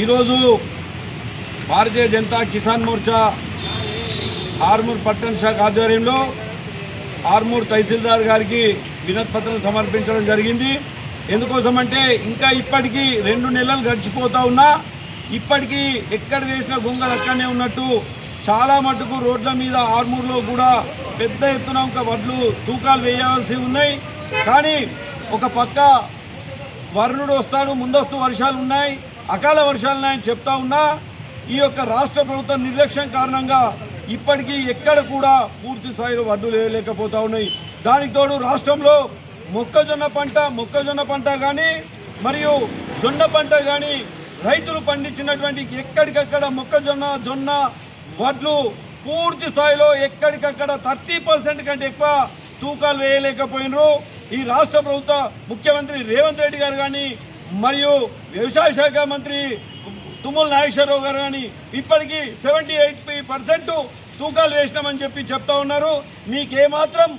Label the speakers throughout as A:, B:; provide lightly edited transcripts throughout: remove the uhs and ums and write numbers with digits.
A: ఈరోజు భారతీయ జనతా కిసాన్ మోర్చా ఆర్మూర్ పట్టణ శాఖ ఆధ్వర్యంలో ఆర్మూర్ తహసీల్దార్ గారికి వినతిపత్రం సమర్పించడం జరిగింది. ఎందుకోసమంటే ఇంకా ఇప్పటికీ 2 నెలలు గడిచిపోతూ ఉన్నా ఇప్పటికీ ఎక్కడ వేసిన గొంగలు అక్కడనే ఉన్నట్టు చాలా మటుకు రోడ్ల మీద ఆర్మూర్లో కూడా పెద్ద ఎత్తున ఒక వడ్లు తూకాలు వేయాల్సి ఉన్నాయి. కానీ ఒక పక్క వరుణుడు వస్తాడు, ముందస్తు వర్షాలు ఉన్నాయి, అకాల వర్షాలు ఉన్నాయని చెప్తా ఉన్నా ఈ యొక్క రాష్ట్ర ప్రభుత్వం నిర్లక్ష్యం కారణంగా ఇప్పటికీ ఎక్కడ కూడా పూర్తి స్థాయిలో వడ్లు లేకపోతూ ఉన్నాయి. దానికి తోడు రాష్ట్రంలో మొక్కజొన్న పంట కానీ మరియు జొన్న పంట కానీ రైతులు పండించినటువంటి ఎక్కడికక్కడ జొన్న వడ్లు పూర్తి స్థాయిలో ఎక్కడికక్కడ 30% కంటే ఎక్కువ తూకాలు వేయలేకపోయినరు. ఈ రాష్ట్ర ప్రభుత్వ ముఖ్యమంత్రి రేవంత్ రెడ్డి గారు కానీ మరియు వ్యవసాయ శాఖ మంత్రి తుమ్మల నాగేశ్వరరావు గారు కానీ ఇప్పటికీ 78% తూకాలు వేసినామని చెప్పి చెప్తా ఉన్నారు. మీకేమాత్రం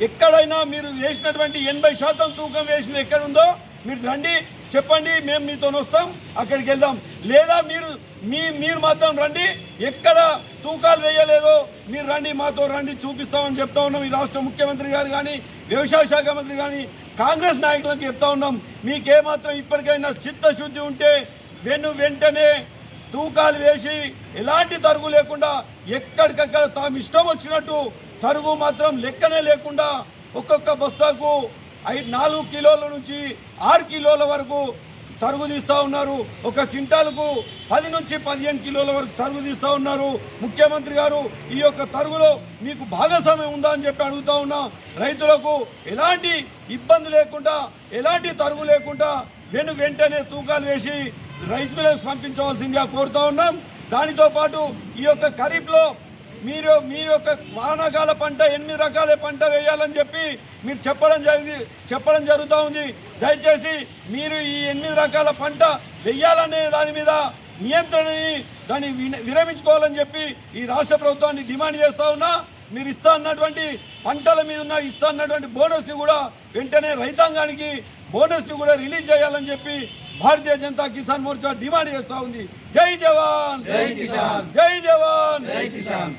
A: ఎక్కడైనా మీరు వేసినటువంటి 80% తూకం వేసిన ఎక్కడుందో మీరు రండి, చెప్పండి, మేము మీతో వస్తాం, అక్కడికి వెళ్దాం. లేదా మీరు మాత్రం రండి, ఎక్కడ తూకాలు వేయలేదో మీరు రండి, మాతో రండి, చూపిస్తామని చెప్తా ఉన్నాం. ఈ రాష్ట్ర ముఖ్యమంత్రి గారు కానీ వ్యవసాయ శాఖ మంత్రి కానీ కాంగ్రెస్ నాయకులకు చెప్తా ఉన్నాం. మీకేమాత్రం ఇప్పటికైనా చిత్తశుద్ధి ఉంటే వెంటనే తూకాలు వేసి ఎలాంటి తరుగు లేకుండా ఎక్కడికక్కడ తాము ఇష్టం వచ్చినట్టు తరుగు మాత్రం లెక్కనే లేకుండా ఒక్కొక్క బస్తాకు 4 కిలోల నుంచి 6 కిలోల వరకు తరుగు తీస్తూ ఉన్నారు. ఒక క్వింటాలకు 10 నుంచి 15 కిలోల వరకు తరుగు తీస్తూ ఉన్నారు. ముఖ్యమంత్రి గారు ఈ యొక్క తరుగులో మీకు భాగస్వామ్యం ఉందా అని చెప్పి అడుగుతూ ఉన్నాం. రైతులకు ఎలాంటి ఇబ్బంది లేకుండా ఎలాంటి తరుగు లేకుండా వెంటనే తూకాలు వేసి రైస్ మిల్లర్స్ పంపించవలసిందిగా కోరుతూ ఉన్నాం. దానితో పాటు ఈ యొక్క ఖరీఫ్లో మీరు యొక్క వానాకాల పంట 8 రకాల పంట వేయాలని చెప్పి మీరు చెప్పడం జరుగుతూ ఉంది. దయచేసి మీరు ఈ 8 రకాల పంట వేయాలనే దాని మీద నియంత్రణని దాన్ని విరమించుకోవాలని చెప్పి ఈ రాష్ట్ర ప్రభుత్వాన్ని డిమాండ్ చేస్తూ ఉన్నా. మీరు ఇస్తా అన్నటువంటి పంటల మీద ఇస్తా అన్నటువంటి బోనస్ని కూడా వెంటనే రైతాంగానికి బోనస్ని కూడా రిలీజ్ చేయాలని చెప్పి భారతీయ జనతా కిసాన్ మోర్చా డిమాండ్ చేస్తూ ఉంది. జై జవాన్, జై కిసాన్, జై జవాన్, జై కిసాన్.